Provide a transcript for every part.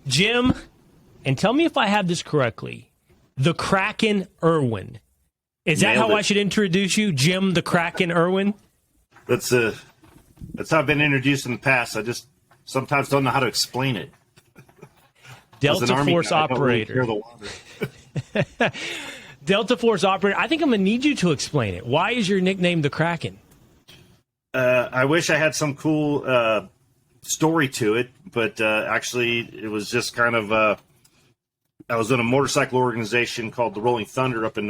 Jim, and tell me if I have this correctly, the Kraken Erwin. Is that how I should introduce you, Jim the Kraken Erwin? That's how I've been introduced in the past. I just sometimes don't know how to explain it. Delta Force operator. Delta Force operator. I think I'm going to need you to explain it. Why is your nickname the Kraken? I wish I had some cool story to it, but actually it was just kind of I was in a motorcycle organization called the Rolling Thunder up in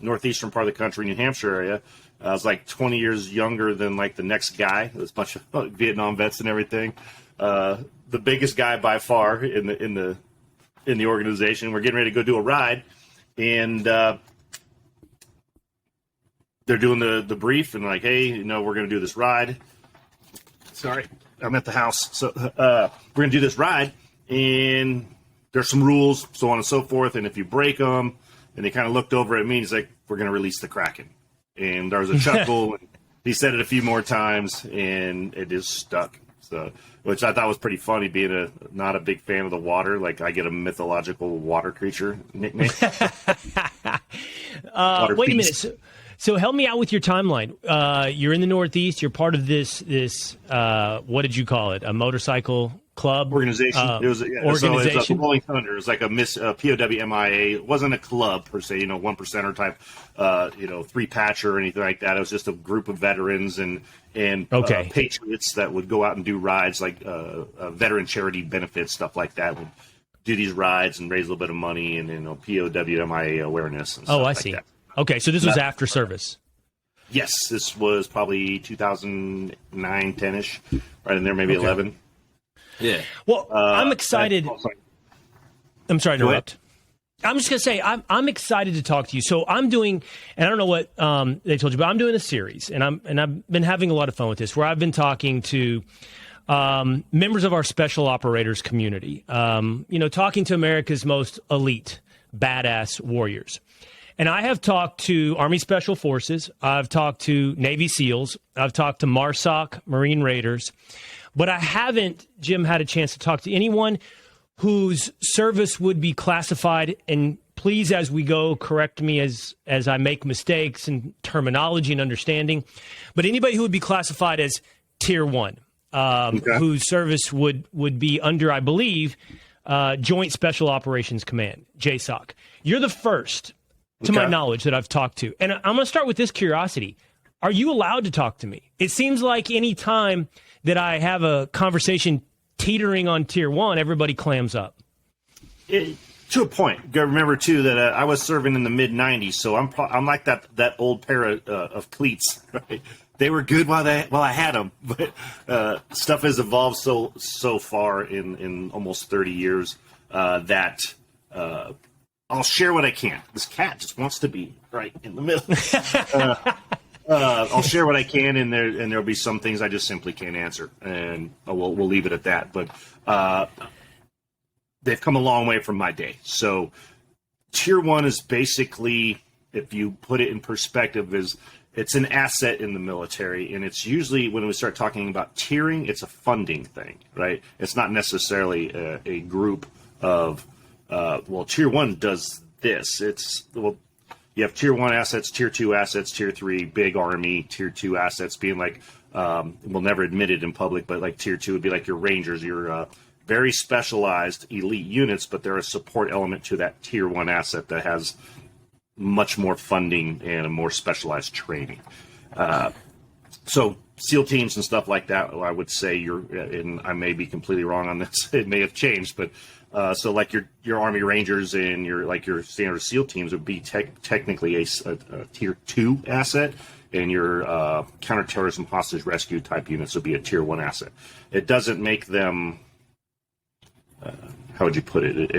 northeastern part of the country, New Hampshire area. I was like 20 years younger than like the next guy. There's a bunch of Vietnam vets and everything. The biggest guy by far in the organization. We're getting ready to go do a ride, and they're doing the brief and like, hey, we're going to do this ride. Sorry, I'm at the house. So we're going to do this ride, and there's some rules, so on and so forth. And if you break them, and they kind of looked over at me, he's like, we're going to release the Kraken. And there was a chuckle, and he said it a few more times, and it just stuck. So, which I thought was pretty funny, being not a big fan of the water. Like, I get a mythological water creature nickname. Wait a minute. So help me out with your timeline. You're in the Northeast. You're part of this what did you call it? A motorcycle club? Organization. It was organization. So it was a Rolling Thunder. It was like a POWMIA. It wasn't a club per se, 1%er type, 3-patcher or anything like that. It was just a group of veterans and patriots that would go out and do rides, like veteran charity benefits, stuff like that. Would do these rides and raise a little bit of money and POWMIA awareness. And stuff I see. Like that. Okay, so this was after service. Yes, this was probably 2009, 10-ish, right in there, maybe 11. Yeah. Well, I'm excited. I'm sorry to interrupt. I'm just going to say I'm excited to talk to you. So I'm doing, and I don't know what they told you, but I'm doing a series, and I've been having a lot of fun with this, where I've been talking to members of our special operators community, talking to America's most elite, badass warriors. And I have talked to Army Special Forces, I've talked to Navy SEALs, I've talked to MARSOC, Marine Raiders, but I haven't, Jim, had a chance to talk to anyone whose service would be classified, and please, as we go, correct me as I make mistakes in terminology and understanding, but anybody who would be classified as Tier 1, whose service would be under, I believe, Joint Special Operations Command, JSOC. You're the first, to my knowledge, that I've talked to. And I'm going to start with this curiosity. Are you allowed to talk to me? It seems like any time that I have a conversation teetering on Tier 1, everybody clams up. To a point. You got to remember, too, that I was serving in the mid-'90s, so I'm like that old pair of cleats. Right? They were good while I had them, but stuff has evolved so far in almost 30 years that I'll share what I can. This cat just wants to be right in the middle. I'll share what I can, and there'll be some things I just simply can't answer, and we'll leave it at that. But they've come a long way from my day. So Tier 1 is basically, if you put it in perspective, it's an asset in the military, and it's usually, when we start talking about tiering, it's a funding thing, right? It's not necessarily a group of Tier 1 does this. You have Tier 1 assets, Tier 2 assets, Tier 3, big Army, Tier 2 assets being like, we'll never admit it in public, but like Tier 2 would be like your Rangers, your very specialized elite units, but they're a support element to that Tier 1 asset that has much more funding and a more specialized training. So SEAL teams and stuff like that, I would say and I may be completely wrong on this, it may have changed, but so like your Army Rangers and your standard SEAL teams would be technically a Tier 2 asset, and your counterterrorism hostage rescue type units would be a Tier 1 asset. It doesn't make them, how would you put it?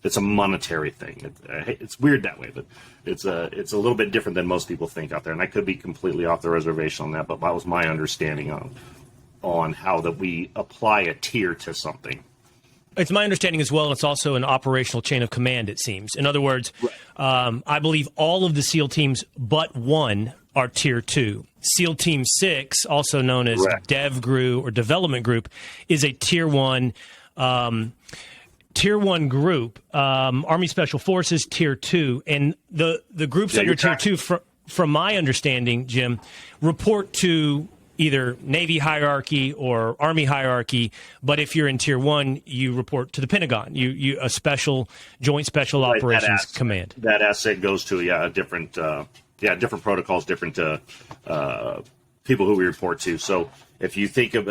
It's a monetary thing. It's weird that way, but it's a little bit different than most people think out there. And I could be completely off the reservation on that, but that was my understanding on how that we apply a tier to something. It's my understanding as well, and it's also an operational chain of command, it seems. In other words, I believe all of the SEAL teams but one are Tier 2. SEAL Team 6, also known as Dev Group or Development Group, is a Tier 1 Tier 1 group, Army Special Forces, Tier 2, and the groups under Tier 2, from my understanding, Jim, report to either Navy hierarchy or Army hierarchy, but if you're in Tier 1, you report to the Pentagon, a special Joint Special Operations Command. That asset goes to, different protocols, different people who we report to. So if you think of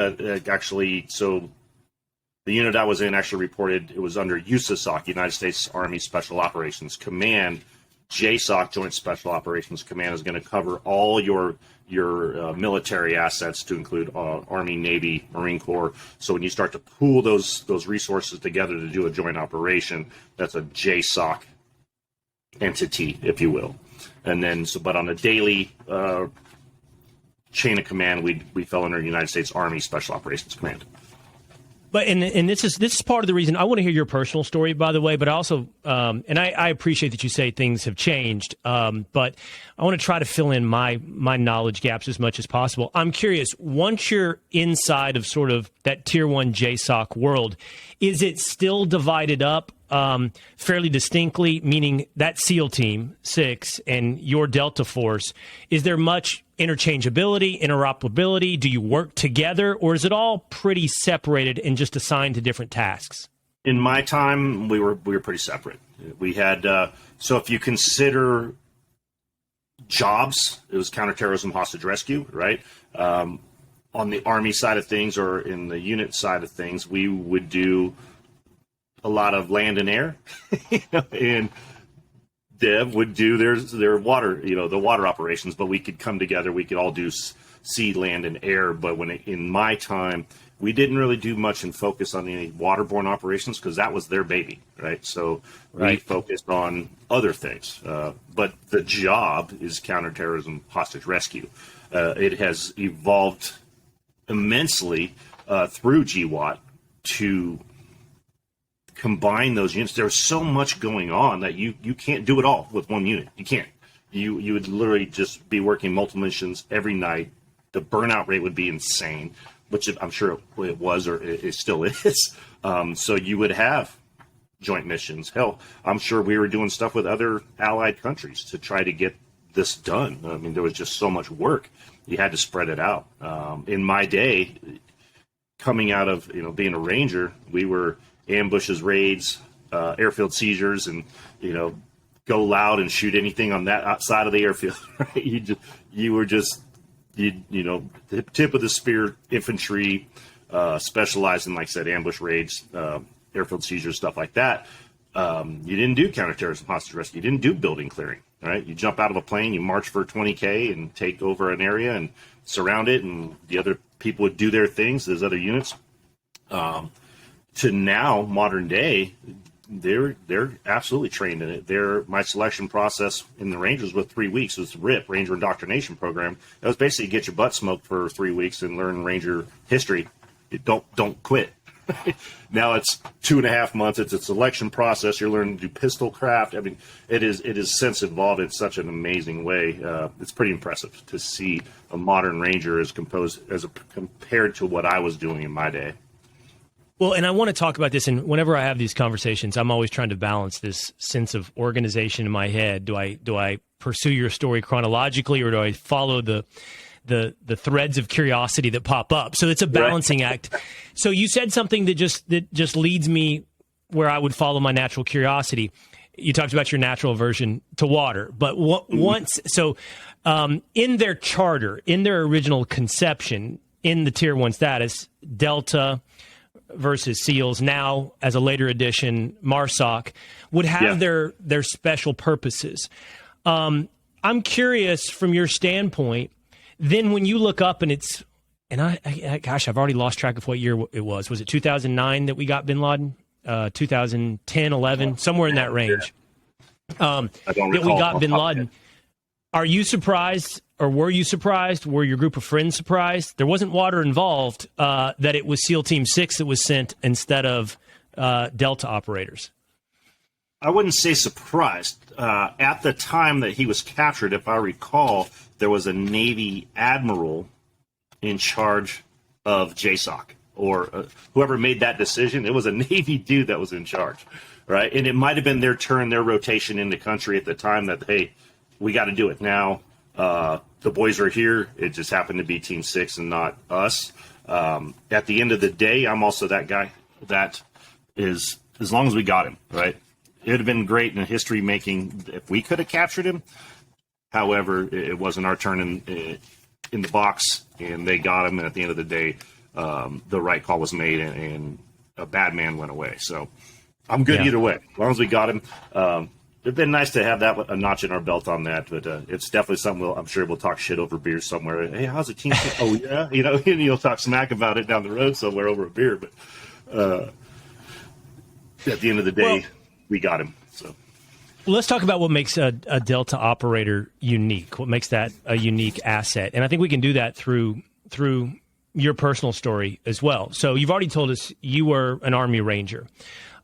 the unit I was in actually reported, it was under USASOC, United States Army Special Operations Command. JSOC, Joint Special Operations Command, is going to cover all your military assets to include Army, Navy, Marine Corps. So when you start to pool those resources together to do a joint operation, that's a JSOC entity, if you will. And then, but on a daily chain of command, we fell under United States Army Special Operations Command. But and this is part of the reason I want to hear your personal story, by the way. But I also and I appreciate that you say things have changed. But I want to try to fill in my knowledge gaps as much as possible. I'm curious. Once you're inside of sort of that Tier 1 JSOC world, is it still divided up fairly distinctly? Meaning that SEAL Team 6 and your Delta Force, is there much interchangeability, interoperability? Do you work together, or is it all pretty separated and just assigned to different tasks? In my time, we were pretty separate. We had so if you consider jobs, it was counterterrorism, hostage rescue, right? On the Army side of things, or in the unit side of things, we would do a lot of land and air, and Dev would do their water, the water operations, but we could come together. We could all do sea, land, and air. But in my time, we didn't really do much and focus on any waterborne operations because that was their baby, right? So we focused on other things. But the job is counterterrorism, hostage rescue. It has evolved immensely through GWAT to combine those units. There's so much going on that you can't do it all with one unit. You can't. You would literally just be working multiple missions every night. The burnout rate would be insane, which I'm sure it was, or it still is. So you would have joint missions. Hell, I'm sure we were doing stuff with other allied countries to try to get this done. I mean, there was just so much work. You had to spread it out. In my day, coming out of being a Ranger, we were ambushes, raids, airfield seizures, and go loud and shoot anything on that outside of the airfield. Right? You were just the tip of the spear infantry, specialized in, like I said, ambush raids, airfield seizures, stuff like that. You didn't do counterterrorism, hostage rescue. You didn't do building clearing. Right? You jump out of a plane, you march for 20K and take over an area and surround it, and the other people would do their things. There's other units. To now, modern day, they're absolutely trained in it. My selection process in the Rangers was 3 weeks. It was RIP, Ranger Indoctrination Program. That was basically get your butt smoked for 3 weeks and learn Ranger history. Don't quit. Now it's 2.5 months. It's a selection process. You're learning to do pistol craft. I mean, it is since evolved in such an amazing way. It's pretty impressive to see a modern Ranger as compared to what I was doing in my day. Well, and I want to talk about this, and whenever I have these conversations, I'm always trying to balance this sense of organization in my head. Do I pursue your story chronologically, or do I follow the threads of curiosity that pop up? So it's a balancing act. So you said something that just leads me where I would follow my natural curiosity. You talked about your natural aversion to water, but in their charter, in their original conception, in the Tier 1 status, Delta versus SEALs, now as a later addition, MARSOC, would have their special purposes. I'm curious from your standpoint, then when you look up and I've already lost track of what year it was. Was it 2009 that we got bin Laden? 2010, 11, somewhere in that range. That we got bin Laden. Are you surprised, or were you surprised? Were your group of friends surprised? There wasn't water involved, that it was SEAL Team 6 that was sent instead of Delta operators. I wouldn't say surprised. At the time that he was captured, if I recall, there was a Navy admiral in charge of JSOC, or whoever made that decision, it was a Navy dude that was in charge, right? And it might have been their turn, their rotation in the country at the time that, hey, we got to do it now. The boys are here. It just happened to be Team 6 and not us. At the end of the day, I'm also that guy that is, as long as we got him, right? It would have been great in history making if we could have captured him. However, it wasn't our turn in the box, and they got him. And at the end of the day, the right call was made, and a bad man went away. So I'm good either way. As long as we got him. It'd been nice to have that a notch in our belt on that, but it's definitely something I'm sure we'll talk shit over beer somewhere. Hey, how's the team? Oh yeah, and you'll talk smack about it down the road somewhere over a beer. But at the end of the day, we got him. So let's talk about what makes a Delta operator unique. What makes that a unique asset? And I think we can do that through your personal story as well. So you've already told us you were an Army Ranger.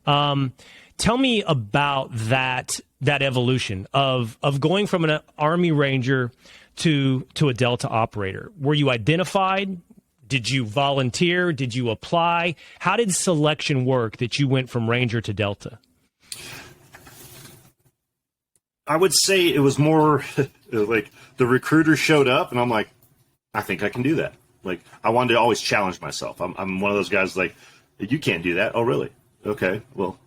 Tell me about that evolution of going from an Army Ranger to a Delta operator. Were you identified? Did you volunteer? Did you apply? How did selection work that you went from Ranger to Delta? I would say it was more like the recruiter showed up and I'm like, I think I can do that. Like, I wanted to always challenge myself. I'm one of those guys like, you can't do that. Oh, really? Okay, well,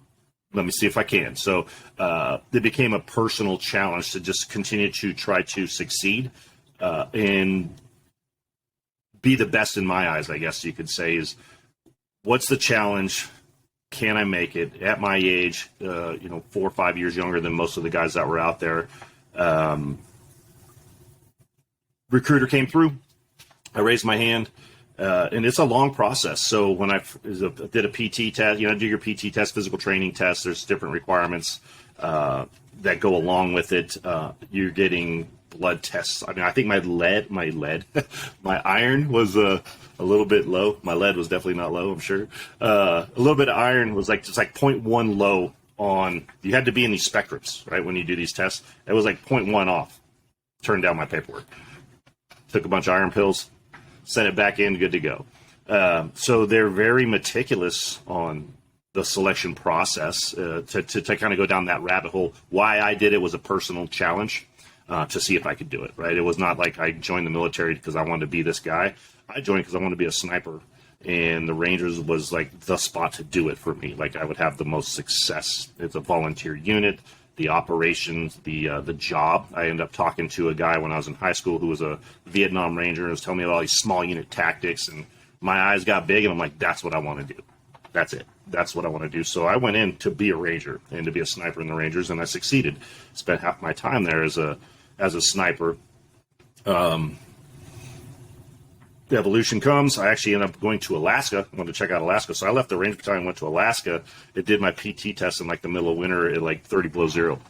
let me see if I can. So it became a personal challenge to just continue to try to succeed and be the best in my eyes, I guess you could say, is what's the challenge? Can I make it at my age, 4 or 5 years younger than most of the guys that were out there? Recruiter came through. I raised my hand, and it's a long process. So when I did a PT test, do your PT test, physical training test, there's different requirements that go along with it. You're getting blood tests. I mean, I think my iron was a little bit low. My lead was definitely not low, I'm sure. A little bit of iron was just like 0.1 low on, you had to be in these spectrums, right? When you do these tests, it was like 0.1 off. Turned down my paperwork. Took a bunch of iron pills, sent it back in, good to go. So they're very meticulous on the selection process to kind of go down that rabbit hole. Why I did it was a personal challenge. To see if I could do it, right? It was not like I joined the military because I wanted to be this guy. I joined because I wanted to be a sniper, and the Rangers was like the spot to do it for me. Like, I would have the most success. It's a volunteer unit, the operations, the job. I ended up talking to a guy when I was in high school who was a Vietnam Ranger and was telling me about all these small unit tactics, and my eyes got big, and I'm like, that's what I want to do. That's it. That's what I want to do. So I went in to be a Ranger and to be a sniper in the Rangers, and I succeeded. Spent half my time there as a sniper. The evolution comes. I actually ended up going to Alaska. I wanted to check out Alaska. So I left the Ranger Battalion, went to Alaska. It did my PT test in the middle of winter at 30 below zero.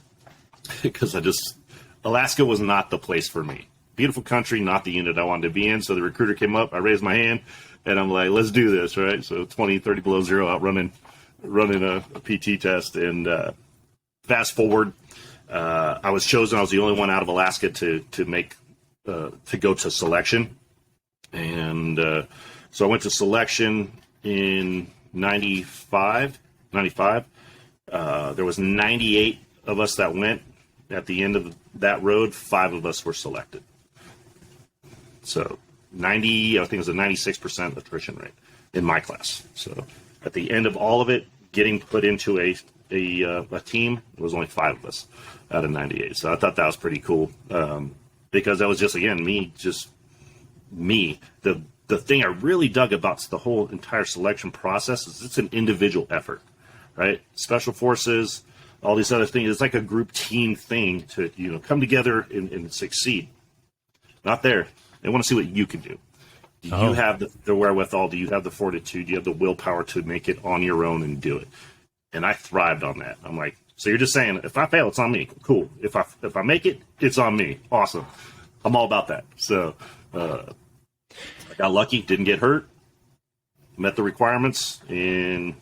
Because Alaska was not the place for me. Beautiful country, not the unit I wanted to be in. So the recruiter came up. I raised my hand, and I'm like, let's do this, right? So 20, 30 below zero out running a PT test. And fast forward, I was chosen. I was the only one out of Alaska to go to selection, and so I went to selection in 95. There was 98 of us that went. At the end of that road, 5 of us were selected. So I think it was a 96% attrition rate in my class. So at the end of all of it, getting put into a team, it was only 5 of us out of 98. So I thought that was pretty cool because that was just, again, me. The thing I really dug about the whole entire selection process is it's an individual effort, right? Special forces, all these other things. It's like a group team thing to come together and succeed. Not there. They want to see what you can do. Do you have the wherewithal? Do you have the fortitude? Do you have the willpower to make it on your own and do it? And I thrived on that. I'm like, so you're just saying, if I fail, it's on me. Cool. If I make it, it's on me. Awesome. I'm all about that. So I got lucky, didn't get hurt, met the requirements, and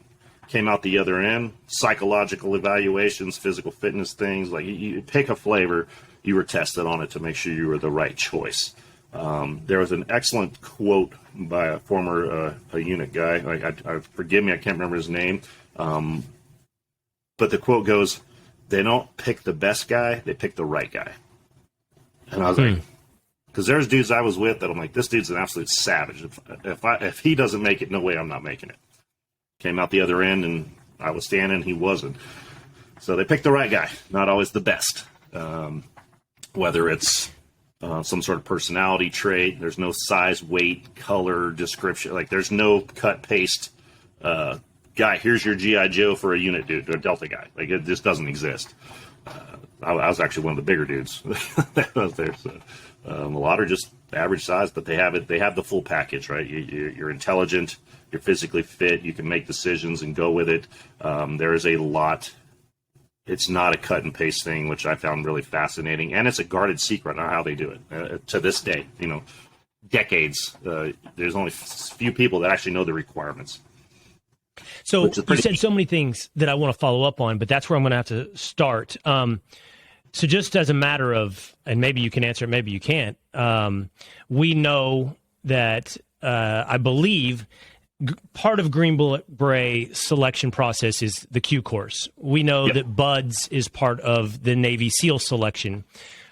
came out the other end. Psychological evaluations, physical fitness things, like you pick a flavor, you were tested on it to make sure you were the right choice. There was an excellent quote by a former a unit guy. I forgive me, I can't remember his name. But the quote goes, "They don't pick the best guy, they pick the right guy." And I was like, because there's dudes I was with that I'm like, this dude's an absolute savage. If he doesn't make it, no way I'm not making it. Came out the other end, and I was standing, he wasn't. So they picked the right guy, not always the best. Whether it's some sort of personality trait, there's no size, weight, color, description. Like, there's no cut, paste guy, here's your G.I. Joe for a unit dude, or a Delta guy. Like, it just doesn't exist. I was actually one of the bigger dudes that was there. So a lot are just average size, but they have it. They have the full package, right? You're intelligent, you're physically fit, you can make decisions and go with it. There is a lot. It's not a cut and paste thing, which I found really fascinating, and it's a guarded secret on how they do it to this day. Decades. There's only few people that actually know the requirements. So you said so many things that I want to follow up on, but that's where I'm going to have to start. So just as a matter of, and maybe you can answer it, maybe you can't, we know that I believe part of Green Beret selection process is the Q course. We know that BUDS is part of the Navy SEAL selection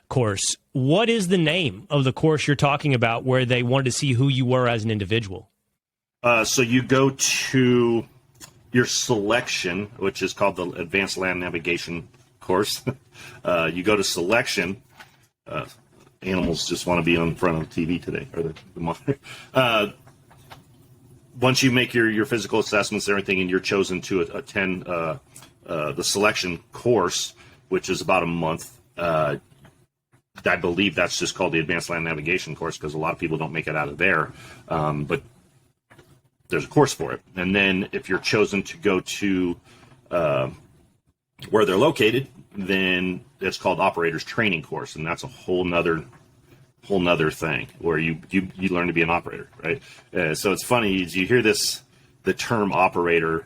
course. What is the name of the course you're talking about where they wanted to see who you were as an individual? So you go to your selection, which is called the Advanced Land Navigation course. You go to selection. Animals just want to be in front of the TV today, or the monitor. Once you make your physical assessments and everything, and you're chosen to attend the selection course, which is about a month, I believe that's just called the Advanced Land Navigation course, because a lot of people don't make it out of there. But there's a course for it. And then if you're chosen to go to where they're located, then it's called Operators Training Course, and that's a whole nother thing where you learn to be an operator, right? So it's funny, you hear the term operator,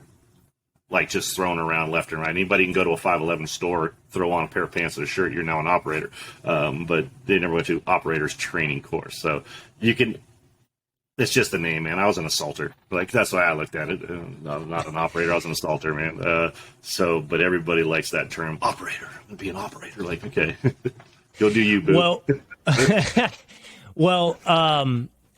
like, just thrown around left and right. Anybody can go to a 511 store, throw on a pair of pants and a shirt, you're now an operator. But they never went to Operators Training Course. So you can, it's just the name, man. I was an assaulter. Like, that's why I looked at it. Not an operator. I was an assaulter, man. But everybody likes that term, operator. I'm going to be an operator. Like, okay, go do you, boo.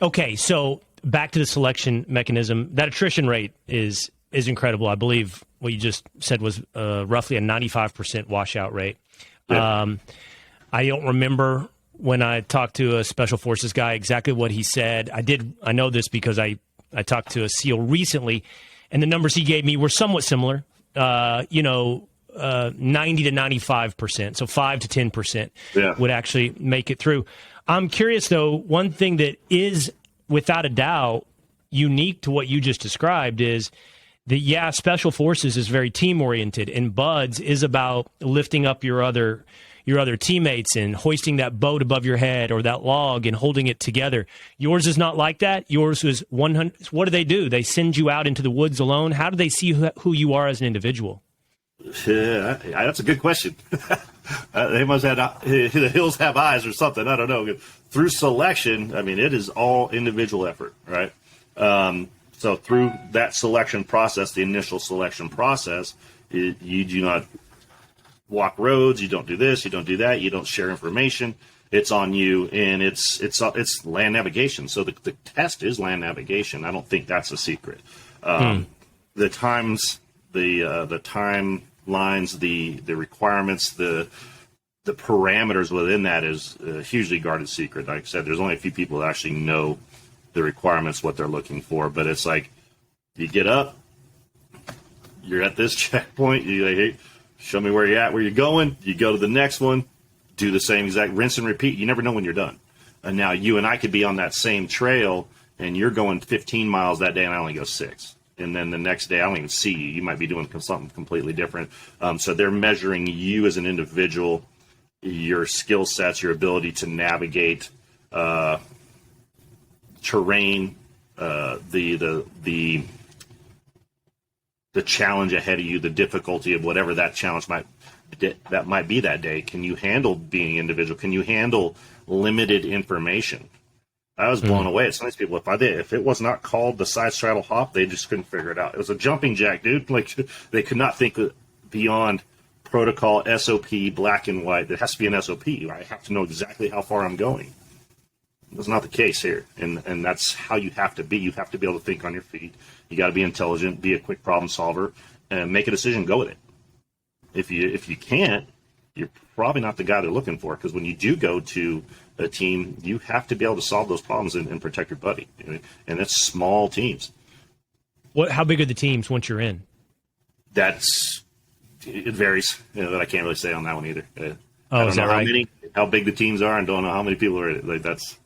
Okay. So back to the selection mechanism. That attrition rate is incredible. I believe what you just said was roughly a 95% washout rate. Yeah. I don't remember when I talked to a Special Forces guy exactly what he said. I know this because I talked to a SEAL recently, and the numbers he gave me were somewhat similar. 90 to 95%, so 5 to 10% would actually make it through. I'm curious, though, one thing that is without a doubt unique to what you just described is that, Special Forces is very team-oriented, and BUDS is about lifting up your other teammates and hoisting that boat above your head or that log and holding it together. Yours is not like that. Yours is 100. What do? They send you out into the woods alone? How do they see who you are as an individual? Yeah, that's a good question. They must have, the hills have eyes or something. I don't know. Through selection, I mean, it is all individual effort, right? So through that selection process, the initial selection process, you do not walk roads, you don't do this, you don't do that, you don't share information. It's on you, and it's land navigation. So the test is land navigation. I don't think that's a secret. The times, the timelines, the requirements, the parameters within that is a hugely guarded secret. Like I said, there's only a few people that actually know the requirements, what they're looking for. But it's like, you get up, you're at this checkpoint, you're like, hey, show me where you're at, where you're going. You go to the next one, do the same exact, rinse and repeat. You never know when you're done. And now you and I could be on that same trail, and you're going 15 miles that day, and I only go 6. And then the next day, I don't even see you. You might be doing something completely different. So they're measuring you as an individual, your skill sets, your ability to navigate terrain, the challenge ahead of you, the difficulty of whatever that challenge might be that day. Can you handle being individual? Can you handle limited information? I was blown away at some of these people. If it was not called the side straddle hop, they just couldn't figure it out. It was a jumping jack, dude. Like, they could not think beyond protocol, SOP, black and white. There has to be an SOP. I have to know exactly how far I'm going. That's not the case here, and that's how you have to be. You have to be able to think on your feet. You got to be intelligent, be a quick problem solver, and make a decision. Go with it. If you can't, you're probably not the guy they're looking for, because when you do go to a team, you have to be able to solve those problems and protect your buddy. And it's small teams. How big are the teams once you're in? It varies. But I can't really say on that one either. Is that right? How big the teams are, and don't know how many people are. Like, that's.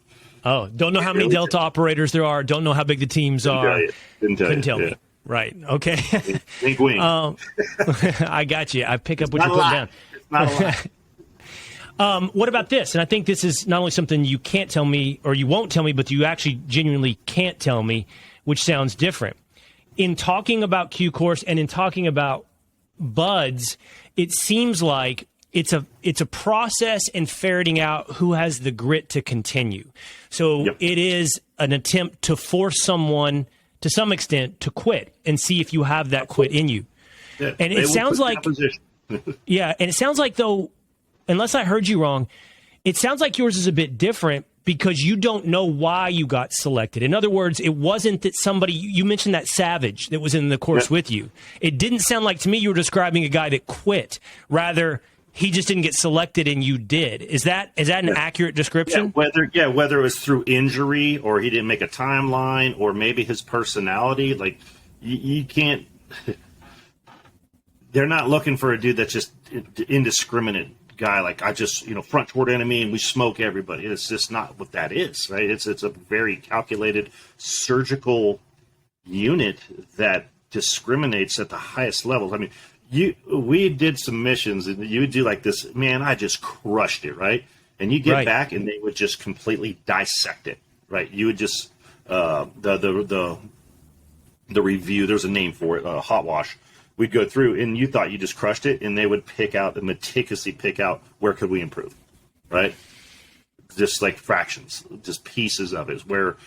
Oh, don't know how many Delta operators there are. Don't know how big the teams are. Couldn't tell me. Right. Okay. Wink, wink. I got you. I pick up what you're putting down. It's not a lot. What about this? And I think this is not only something you can't tell me, or you won't tell me, but you actually genuinely can't tell me, which sounds different. In talking about Q course and in talking about buds, it seems like it's a process in ferreting out who has the grit to continue. So It is an attempt to force someone, to some extent, to quit and see if you have that quit in you. Yeah, and it sounds like, yeah, and it sounds like, though, unless I heard you wrong, it sounds like yours is a bit different because you don't know why you got selected. In other words, it wasn't that somebody, you mentioned that Savage that was in the course with you. It didn't sound like to me you were describing a guy that quit. Rather, he just didn't get selected and you did. Is that an accurate description? Whether it was through injury or he didn't make a timeline or maybe his personality, like you can't. They're not looking for a dude that's just indiscriminate guy. Like, I just front toward enemy and we smoke everybody. It's just not what that is, right? It's a very calculated surgical unit that discriminates at the highest levels. I mean. We did some missions, and you would do like this, man, I just crushed it, right? And you get back, and they would just completely dissect it, right? You would just the review. There's a name for it, hot wash. We'd go through, and you thought you just crushed it, and they would meticulously pick out where could we improve, right? Just like fractions, just pieces of it. Where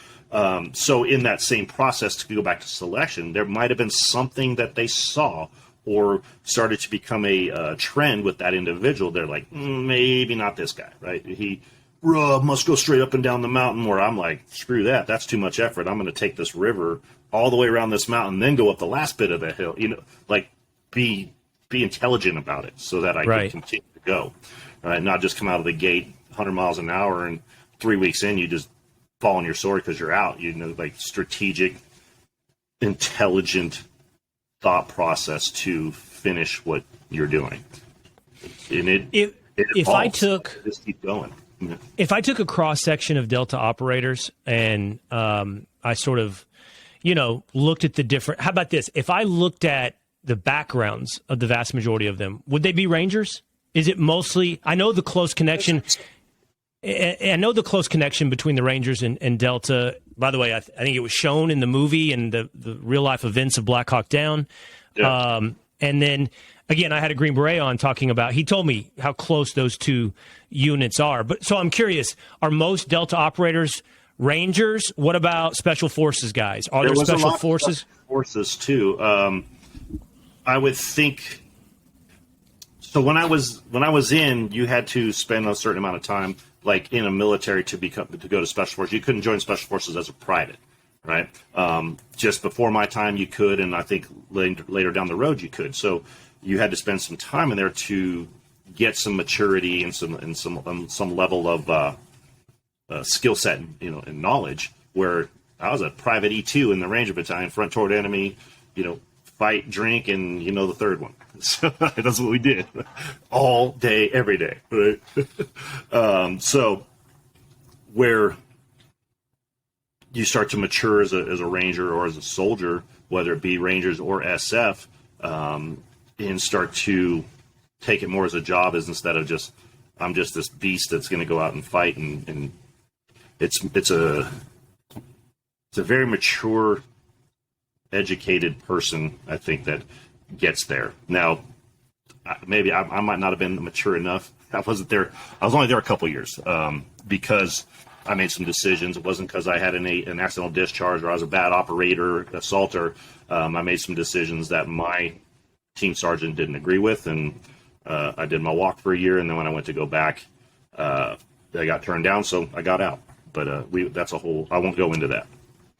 so in that same process to go back to selection, there might have been something that they saw or started to become a trend with that individual. They're like, maybe not this guy, right? He must go straight up and down the mountain, where I'm like, screw that. That's too much effort. I'm going to take this river all the way around this mountain, then go up the last bit of the hill. Like be intelligent about it so that I can continue to go, right? Not just come out of the gate 100 miles an hour and 3 weeks in, you just fall on your sword because you're out. Like strategic, intelligent thought process to finish what you're doing. And if I took just keep going. Yeah. If I took a cross section of Delta operators and I sort of, looked at the different. How about this? If I looked at the backgrounds of the vast majority of them, would they be Rangers? Is it mostly? I know the close connection. I know the close connection between the Rangers and Delta. By the way, I think it was shown in the movie and the real life events of Black Hawk Down. Yeah. And then again, I had a Green Beret on talking about. He told me how close those two units are. But so I'm curious: are most Delta operators Rangers? What about Special Forces guys? Are there Special Forces? Forces too. I would think. So when I was in, you had to spend a certain amount of time, like in a military, to go to Special Forces. You couldn't join Special Forces as a private, right? Just before my time, you could, and I think later down the road, you could. So you had to spend some time in there to get some maturity and some level of skill set, and knowledge. Where I was a private E2 in the Ranger Battalion, front toward enemy, fight, drink, and the third one. So that's what we did all day, every day, right? So where you start to mature as a Ranger or as a soldier, whether it be Rangers or SF, and start to take it more as a job, instead of just, I'm just this beast that's going to go out and fight, and it's a very mature, educated person, I think, that gets there. Now, maybe I might not have been mature enough. I wasn't there. I was only there a couple years, because I made some decisions. It wasn't because I had an accidental discharge or I was a bad operator, assaulter. I made some decisions that my team sergeant didn't agree with, and I did my walk for a year, and then when I went to go back, I got turned down, so I got out. But that's a whole. I won't go into that.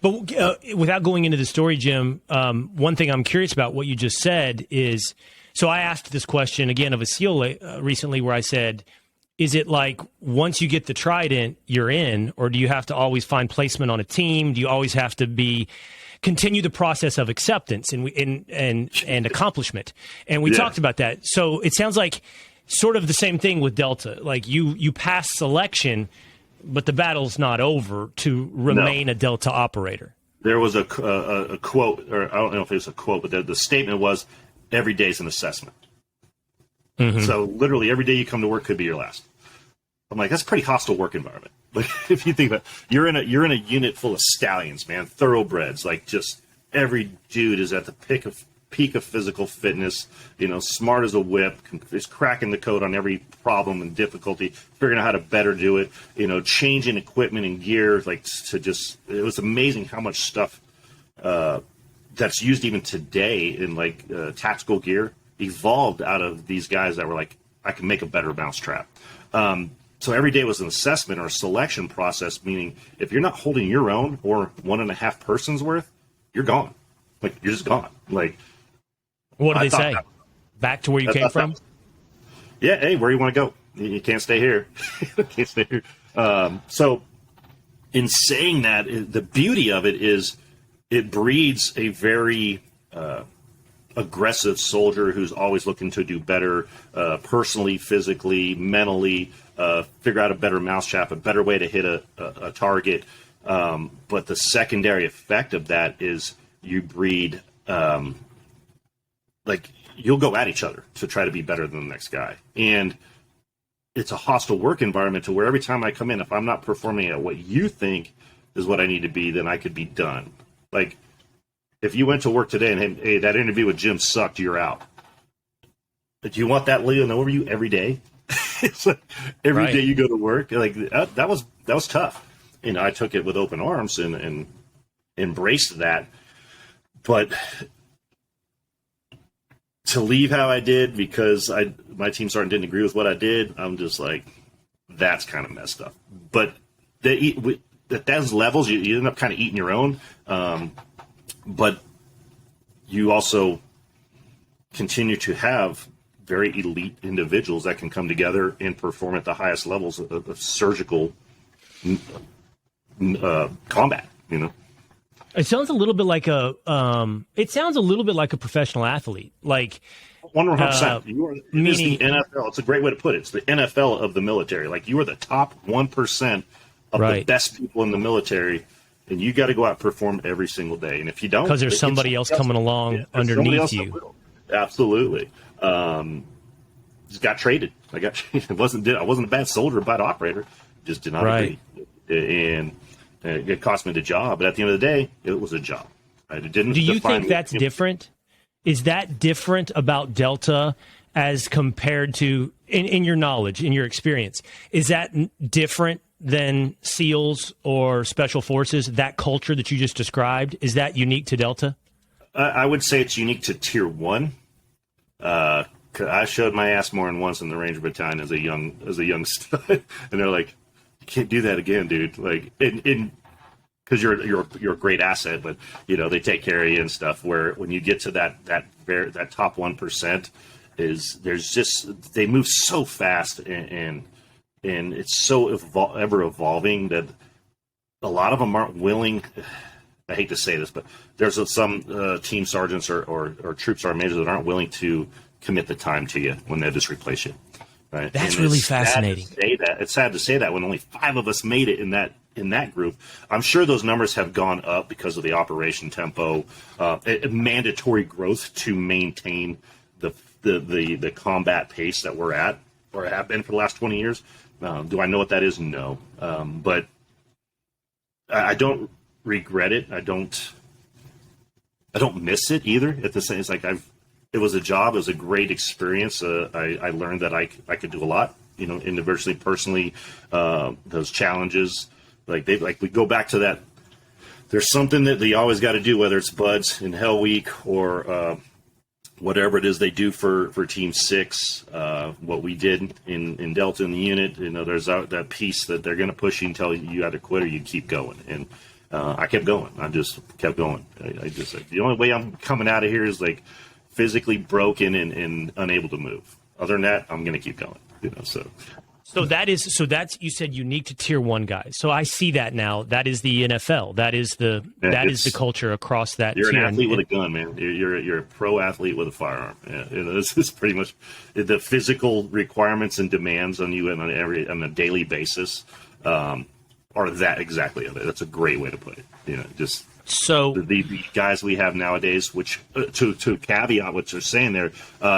But without going into the story, Jim, one thing I'm curious about what you just said is, so I asked this question again of a SEAL recently, where I said, is it like once you get the trident, you're in, or do you have to always find placement on a team? Do you always have to continue the process of acceptance and accomplishment? And we talked about that. So it sounds like sort of the same thing with Delta. Like you pass selection, but the battle's not over to remain a Delta operator. There was a quote, or I don't know if it was a quote, but the statement was, every day's an assessment. Mm-hmm. So literally every day you come to work could be your last. I'm like, that's a pretty hostile work environment. Like, if you think about it, you're in a unit full of stallions, man, thoroughbreds. Like, just every dude is at the peak of physical fitness, smart as a whip, is cracking the code on every problem and difficulty, figuring out how to better do it, changing equipment and gear, like it was amazing how much stuff that's used even today in tactical gear evolved out of these guys that were like, I can make a better mousetrap. So every day was an assessment or a selection process, meaning if you're not holding your own or 1.5 persons worth, you're gone. Like, you're just gone. Like, what do they say? Back to where you came from? Yeah. Hey, where you want to go? You can't stay here. Can't stay here. So in saying that, the beauty of it is it breeds a very aggressive soldier who's always looking to do better personally, physically, mentally, figure out a better mousetrap, a better way to hit a target. But the secondary effect of that is you breed you'll go at each other to try to be better than the next guy. And it's a hostile work environment to where every time I come in, if I'm not performing at what you think is what I need to be, then I could be done. Like, if you went to work today and, hey, that interview with Jim sucked, you're out. But do you want that Leo over you every day? It's like every day you go to work. Like, that was tough. I took it with open arms and embraced that. But to leave how I did because my team sergeant didn't agree with what I did, I'm just like, that's kind of messed up. But at those levels, you end up kind of eating your own. But you also continue to have very elite individuals that can come together and perform at the highest levels of surgical combat. It sounds a little bit like a professional athlete. Like 100%. It is the NFL. It's a great way to put it. It's the NFL of the military. Like, you are the top 1% of the best people in the military. And you got to go out and perform every single day. And if you don't, because there's somebody else coming along underneath you. Absolutely. Just got traded. I wasn't a bad soldier, a bad operator. Just did not agree. And it cost me the job. But at the end of the day, it was a job. It didn't. Do you think that's different? Is that different about Delta as compared to, in your knowledge, in your experience? Is that different than SEALs or Special Forces, that culture that you just described? Is that unique to Delta? I would say it's unique to Tier 1. I showed my ass more than once in the Ranger Battalion as a young stud, and they're like, "You can't do that again, dude." Like, because you're a great asset, but they take care of you and stuff. Where when you get to that top 1%, they move so fast and it's so ever evolving that a lot of them aren't willing. I hate to say this, but there's some team sergeants or troop sergeant majors that aren't willing to commit the time to you when they just replace you. Right? That's really fascinating. It's sad to say that when only 5 of us made it in that group. I'm sure those numbers have gone up because of the operation tempo, mandatory growth to maintain the combat pace that we're at or have been for the last 20 years. Do I know what that is? No. But I don't regret it. I don't miss it either. At the same, it's like it was a job. It was a great experience. I learned that I could do a lot, individually, personally, those challenges, we go back to that. There's something that they always got to do, whether it's buds in Hell Week or whatever it is they do for Team 6. What we did in Delta in the unit, there's that piece that they're going to push you until you either quit or you keep going. And I kept going. I just kept going. The only way I'm coming out of here is like physically broken and unable to move. Other than that, I'm going to keep going. So that's you said unique to Tier 1 guys. So I see that now. That is the NFL. That is the culture across that. You're tier. An athlete with a gun, man. You're a pro athlete with a firearm. Yeah, this is pretty much the physical requirements and demands on you on a daily basis are that exactly. That's a great way to put it. So the guys we have nowadays, which to caveat what you're saying there.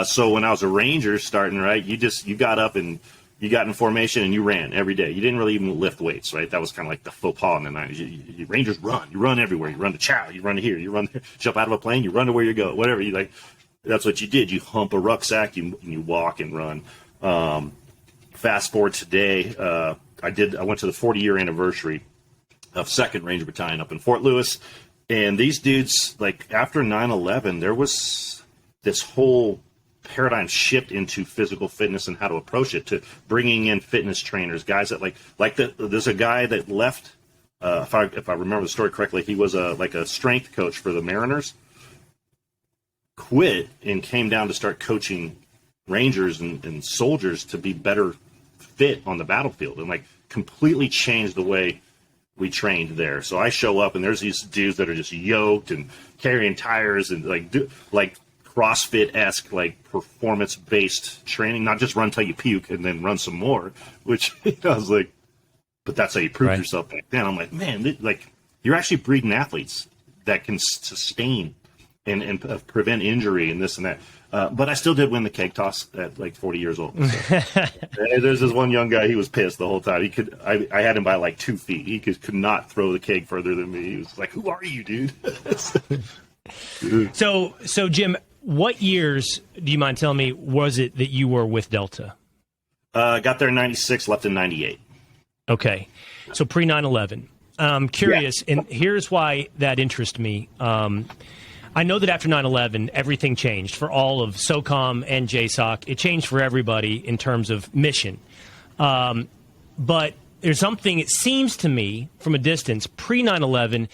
So when I was a Ranger starting, right, you got up and you got in formation and you ran every day. You didn't really even lift weights, right? That was kind of like the faux pas in the 90s. You Rangers run. You run everywhere. You run to chow. You run to here. You run there. Jump out of a plane. You run to where you go. Whatever. That's what you did. You hump a rucksack. You walk and run. Fast forward today, I went to the 40-year anniversary of 2nd Ranger Battalion up in Fort Lewis. And these dudes, after 9/11, there was this whole paradigm shift into physical fitness and how to approach it, to bringing in fitness trainers, guys that there's a guy that left, if I remember the story correctly, he was a strength coach for the Mariners, quit and came down to start coaching Rangers and soldiers to be better fit on the battlefield, and completely changed the way we trained there. So I show up and there's these dudes that are just yoked and carrying tires and CrossFit-esque, performance-based training, not just run till you puke and then run some more, which I was like, but that's how you prove yourself back then. I'm like, man, you're actually breeding athletes that can sustain and prevent injury and this and that. But I still did win the keg toss at 40 years old. So. There's this one young guy, he was pissed the whole time. I had him by 2 feet. He could not throw the keg further than me. He was like, who are you, dude? So Jim, what years, do you mind telling me, was it that you were with Delta? Got there in 96, left in 98. Okay. So pre 9/11. I'm curious, and here's why that interests me. I know that after 9/11, everything changed for all of SOCOM and JSOC. It changed for everybody in terms of mission. But there's something, it seems to me, from a distance, pre 9/11,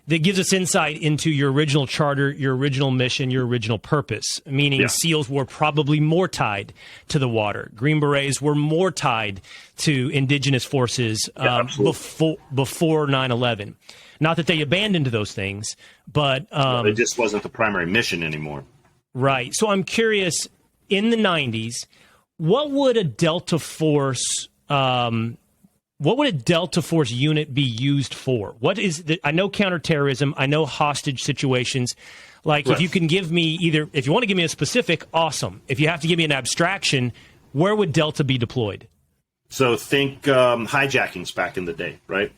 that gives us insight into your original charter, your original mission, your original purpose, meaning SEALs were probably more tied to the water. Green Berets were more tied to indigenous forces before 9/11. Not that they abandoned those things, but... it just wasn't the primary mission anymore. Right. So I'm curious, in the 90s, what would a Delta Force... what would a Delta Force unit be used for? I know counterterrorism. I know hostage situations. If you can give me if you want to give me a specific, awesome. If you have to give me an abstraction, where would Delta be deployed? So think hijackings back in the day, right?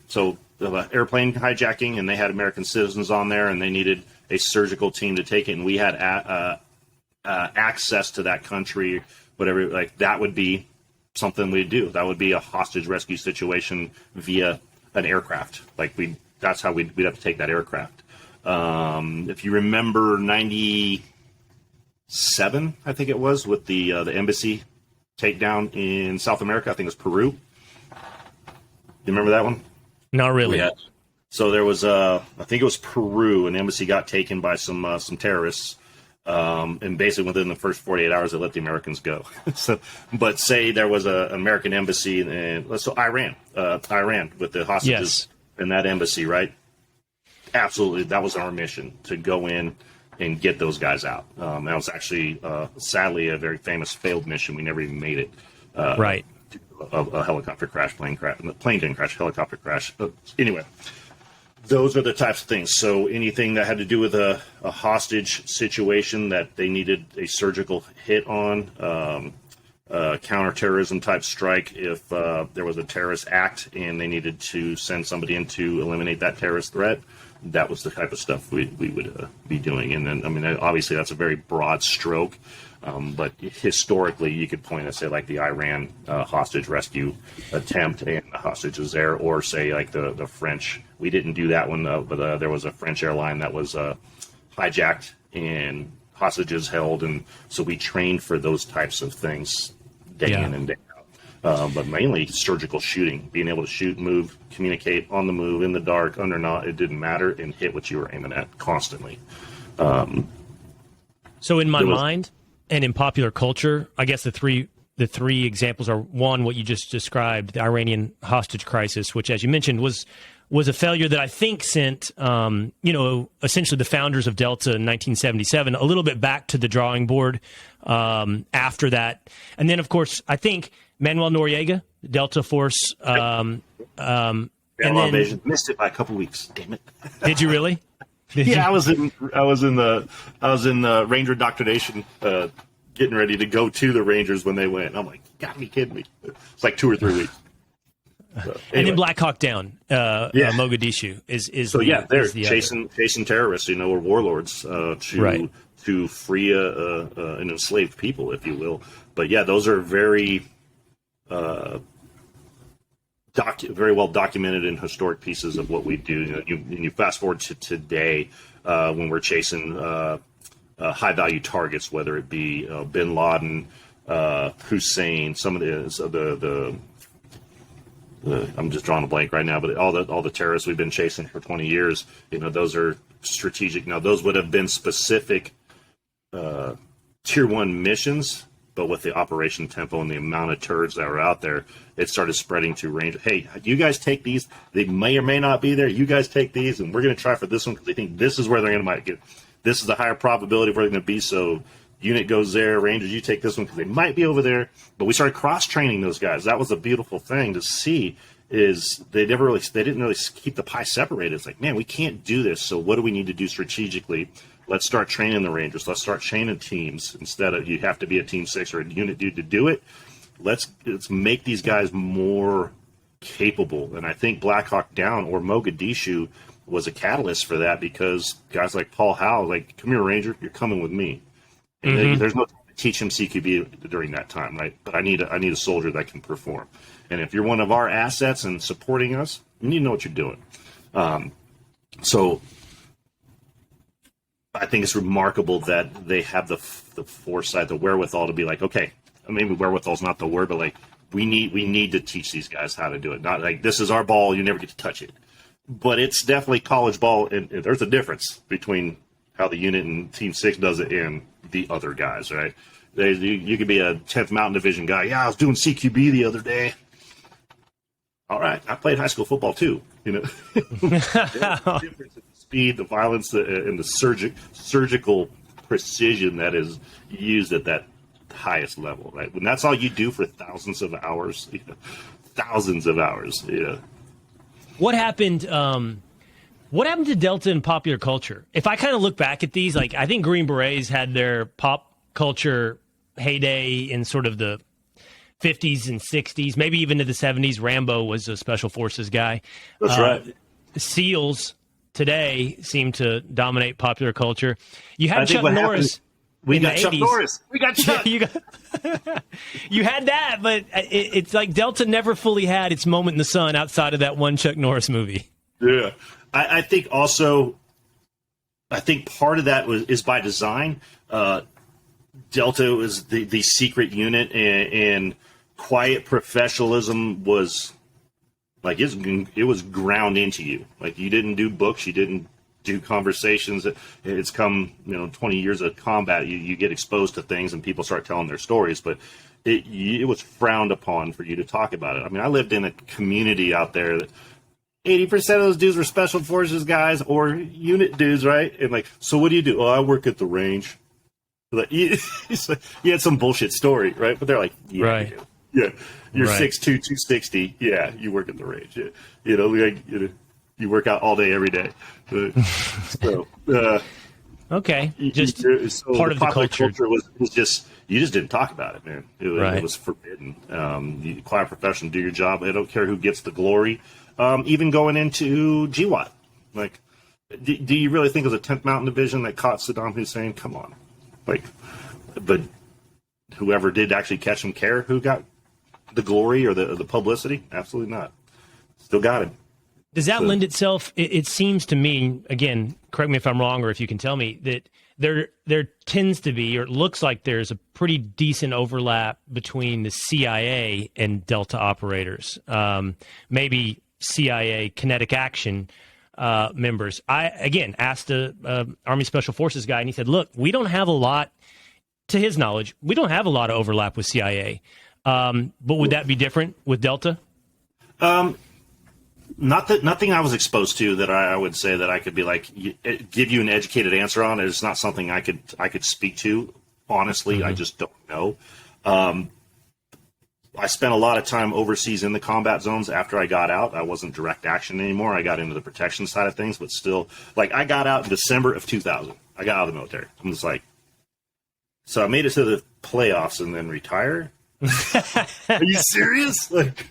So airplane hijacking, and they had American citizens on there, and they needed a surgical team to take it, and we had access to that country, whatever. That would be something we'd do. That would be a hostage rescue situation via an aircraft. That's how we'd have to take that aircraft. If you remember 97, I think it was, with the embassy takedown in South America, I think it was Peru. You remember that one? Not really. Yeah. So there was I think it was Peru, an embassy got taken by some terrorists. And basically within the first 48 hours, they let the Americans go. But say there was an American embassy, and so Iran with the hostages in that embassy, right? Absolutely, that was our mission, to go in and get those guys out. That was actually, sadly, a very famous failed mission. We never even made it. Right. A helicopter crash, plane didn't crash, helicopter crash. Anyway. Those are the types of things. So anything that had to do with a hostage situation that they needed a surgical hit on, counterterrorism type strike, if there was a terrorist act and they needed to send somebody in to eliminate that terrorist threat, that was the type of stuff we would be doing. And then, obviously that's a very broad stroke. But historically, you could point at, say, like the Iran hostage rescue attempt and the hostages there, or say like the French. We didn't do that one, but there was a French airline that was hijacked and hostages held, and so we trained for those types of things day in and day out. But mainly surgical shooting, being able to shoot, move, communicate on the move, in the dark, under not, it didn't matter, and hit what you were aiming at constantly. So in my mind and in popular culture, I guess the three examples are, one, what you just described, the Iranian hostage crisis, which, as you mentioned, was a failure that I think sent, essentially the founders of Delta in 1977 a little bit back to the drawing board after that. And then, of course, I think Manuel Noriega, Delta Force. And then, missed it by a couple weeks. Damn it! Did you really? I was in the Ranger indoctrination, getting ready to go to the Rangers when they went. I'm like, you gotta be kidding me! It's like 2 or 3 weeks. So, anyway. And then Black Hawk Down, Mogadishu is so the, they're is the chasing terrorists, or warlords to free an enslaved people, if you will. But yeah, those are very very well documented in historic pieces of what we do. You fast forward to today when we're chasing high value targets, whether it be Bin Laden, Hussein, some of the I'm just drawing a blank right now, but all the terrorists we've been chasing for 20 years, those are strategic. Now, those would have been specific tier 1 missions, but with the operation tempo and the amount of turds that were out there, it started spreading to range. Hey, you guys take these. They may or may not be there. You guys take these, and we're going to try for this one because they think this is where they're going to might get. This is the higher probability of where they're going to be. So unit goes there. Rangers, you take this one because they might be over there. But we started cross-training those guys. That was a beautiful thing to see. Is they didn't really keep the pie separated. It's like, man, we can't do this. So what do we need to do strategically? Let's start training the Rangers. Let's start training teams instead of you have to be a team 6 or a unit dude to do it. Let's make these guys more capable. And I think Black Hawk Down or Mogadishu was a catalyst for that, because guys like Paul Howell, like, come here, Ranger, you're coming with me. And there's no time to teach him CQB during that time, right? But I need a soldier that can perform. And if you're one of our assets and supporting us, you need to know what you're doing. So I think it's remarkable that they have the foresight, the wherewithal to be like, okay, maybe wherewithal is not the word, but like we need to teach these guys how to do it. Not like this is our ball, you never get to touch it. But it's definitely college ball, and there's a difference between how the unit in Team 6 does it and the other guys, right? You could be a 10th Mountain Division guy. Yeah, I was doing CQB the other day. All right, I played high school football too. The difference in the speed, the violence, and the surgical precision that is used at that highest level, right? When that's all you do for thousands of hours, thousands of hours. Yeah. What happened? What happened to Delta in popular culture? If I kind of look back at these, like, I think Green Berets had their pop culture heyday in sort of the 50s and 60s, maybe even to the 70s. Rambo was a special forces guy. That's right. SEALs today seem to dominate popular culture. You had Chuck Norris. We got Chuck Norris. We got Chuck. You had that, but it's like Delta never fully had its moment in the sun outside of that one Chuck Norris movie. Yeah. I think also, part of that is by design. Delta was the secret unit, and quiet professionalism was like it was ground into you. Like, you didn't do books, you didn't do conversations. It's come 20 years of combat. You get exposed to things, and people start telling their stories, but it was frowned upon for you to talk about it. I mean, I lived in a community out there that 80% of those dudes were special forces guys or unit dudes, right? And like, so what do you do? Oh, I work at the range. Like, you had some bullshit story, right? But they're like, yeah, right. Yeah, you're 6'2", 260. Yeah, you work at the range. Yeah. You work out all day, every day. Okay, just so part of the culture. Was just, you just didn't talk about it, man. Right. It was forbidden. You quiet profession, do your job. I don't care who gets the glory. Even going into GWAT, like, do you really think it was a 10th Mountain Division that caught Saddam Hussein? Come on, like, but whoever did actually catch him care who got the glory or the publicity? Absolutely not. Still got him. Does that lend itself? It seems to me, again, correct me if I'm wrong, or if you can tell me, that there tends to be, or it looks like there's a pretty decent overlap between the CIA and Delta operators. Maybe CIA kinetic action members. I, again, asked a Army Special Forces guy, and he said, look, we don't have a lot, to his knowledge, we don't have a lot of overlap with CIA. But would that be different with Delta? Nothing I was exposed to that I would say that I could be like give you an educated answer on. It's not something I could speak to. Honestly, I just don't know. I spent a lot of time overseas in the combat zones after I got out. I wasn't direct action anymore. I got into the protection side of things, but still, like, I got out in December of 2000. I got out of the military. I'm just like, so I made it to the playoffs and then retire. Are you serious? Like,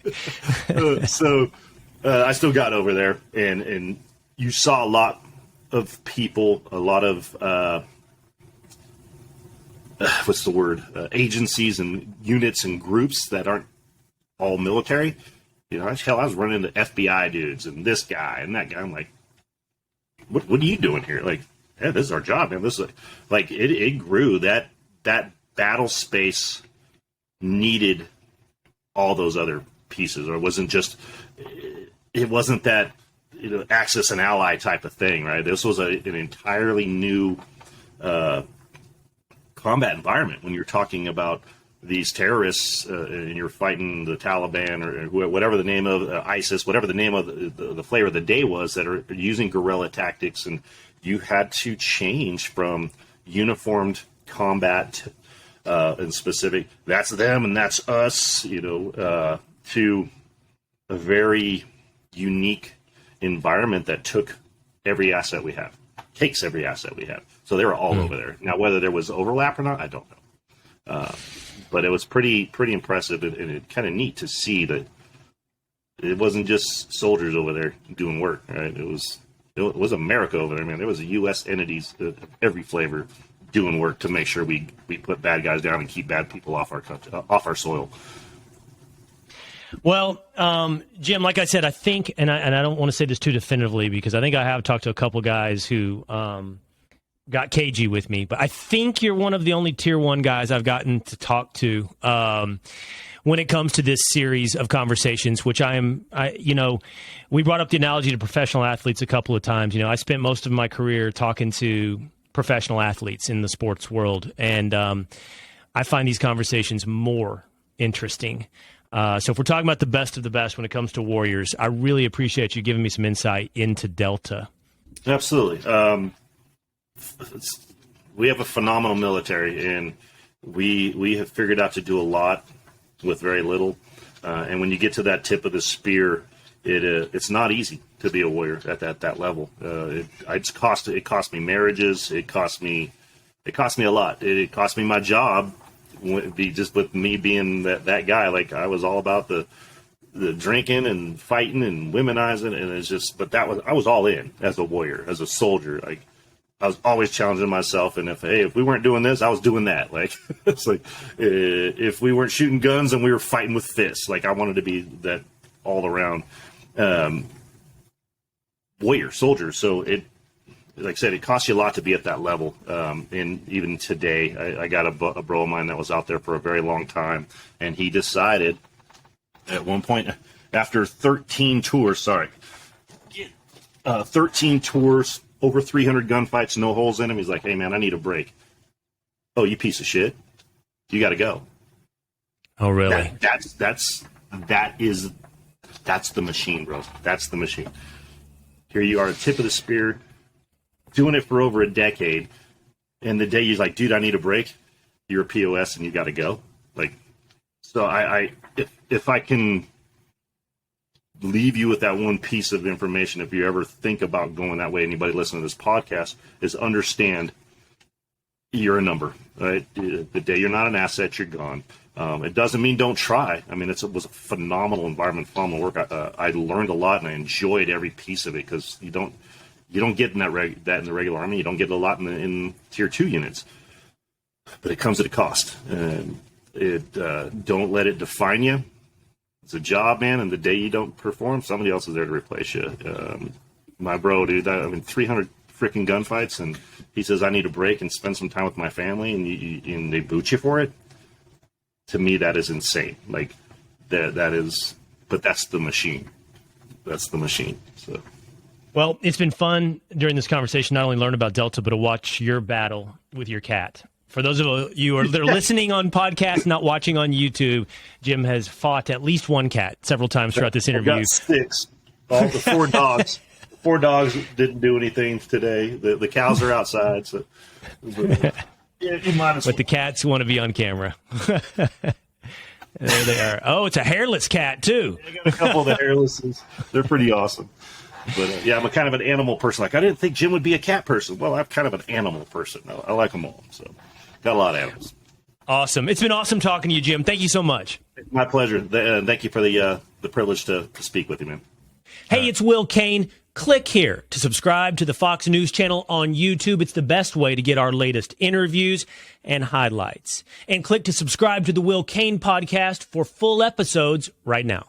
I still got over there, and you saw a lot of people, a lot of what's the word? Agencies and units and groups that aren't all military. You know, hell, I was running into FBI dudes and this guy and that guy. I'm like, what are you doing here? Like, yeah, this is our job, man. This is like it grew. That battle space needed all those other pieces, or it wasn't that, you know, Axis and ally type of thing, right? This was an entirely new combat environment when you're talking about these terrorists and you're fighting the Taliban or whatever the name of ISIS, whatever the name of the flavor of the day was, that are using guerrilla tactics, and you had to change from uniformed combat and specific, that's them and that's us, you know, to a very unique environment that took every asset we have, takes every asset we have. So they were all over there. Now, whether there was overlap or not, I don't know. But it was pretty impressive, and it kind of neat to see that it wasn't just soldiers over there doing work, right? It was America over there, man. There was U.S. entities of every flavor doing work to make sure we put bad guys down and keep bad people off our country, off our soil. Well, Jim, like I said, I think, and I don't want to say this too definitively, because I think I have talked to a couple guys who got cagey with me, but I think you're one of the only tier one guys I've gotten to talk to when it comes to this series of conversations, which you know, we brought up the analogy to professional athletes a couple of times. You know, I spent most of my career talking to professional athletes in the sports world, and I find these conversations more interesting. So if we're talking about the best of the best when it comes to Warriors, I really appreciate you giving me some insight into Delta. Absolutely. We have a phenomenal military, and we have figured out to do a lot with very little. And when you get to that tip of the spear, it's not easy to be a warrior at that level. It cost me marriages. It cost me a lot. It cost me my job. Just with me being that guy, like, I was all about the drinking and fighting and womenizing, and it's just, but I was all in as a warrior, as a soldier. Like, I was always challenging myself, and if we weren't doing this, I was doing that. Like, it's like, if we weren't shooting guns and we were fighting with fists, like, I wanted to be that all around warrior, soldier. So like I said, it costs you a lot to be at that level. And even today, I got a bro of mine that was out there for a very long time, and he decided at one point, after 13 tours, 13 tours, over 300 gunfights, no holes in him, he's like, hey, man, I need a break. Oh, you piece of shit. You got to go. Oh, really? That's the machine, bro. That's the machine. Here you are, tip of the spear, doing it for over a decade, and the day you're like, dude, I need a break, you're a POS and you got to go. Like, so if I can leave you with that one piece of information, if you ever think about going that way, anybody listening to this podcast, is understand you're a number, right? The day you're not an asset, you're gone. It doesn't mean don't try. I mean, it was a phenomenal environment, phenomenal work. I learned a lot, and I enjoyed every piece of it, because you don't get in that in the regular army. You don't get a lot in tier 2 units, but it comes at a cost. Don't let it define you. It's a job, man, and the day you don't perform, somebody else is there to replace you. My bro, dude, 300 freaking gunfights, and he says I need a break and spend some time with my family, and they boot you for it. To me, that is insane. Like that is, but that's the machine. That's the machine. So. Well, it's been fun during this conversation not only learn about Delta, but to watch your battle with your cat. For those of you that are listening on podcast, not watching on YouTube, Jim has fought at least one cat several times throughout this interview. I've got 6. All the 4 dogs. 4 dogs didn't do anything today. The cows are outside. So, but the cats want to be on camera. There they are. Oh, it's a hairless cat, too. I got a couple of the hairlesses. They're pretty awesome. But, I'm a kind of an animal person. Like, I didn't think Jim would be a cat person. Well, I'm kind of an animal person. I like them all. So, got a lot of animals. Awesome. It's been awesome talking to you, Jim. Thank you so much. My pleasure. Thank you for the privilege to speak with you, man. Hey, it's Will Cain. Click here to subscribe to the Fox News channel on YouTube. It's the best way to get our latest interviews and highlights. And click to subscribe to the Will Cain podcast for full episodes right now.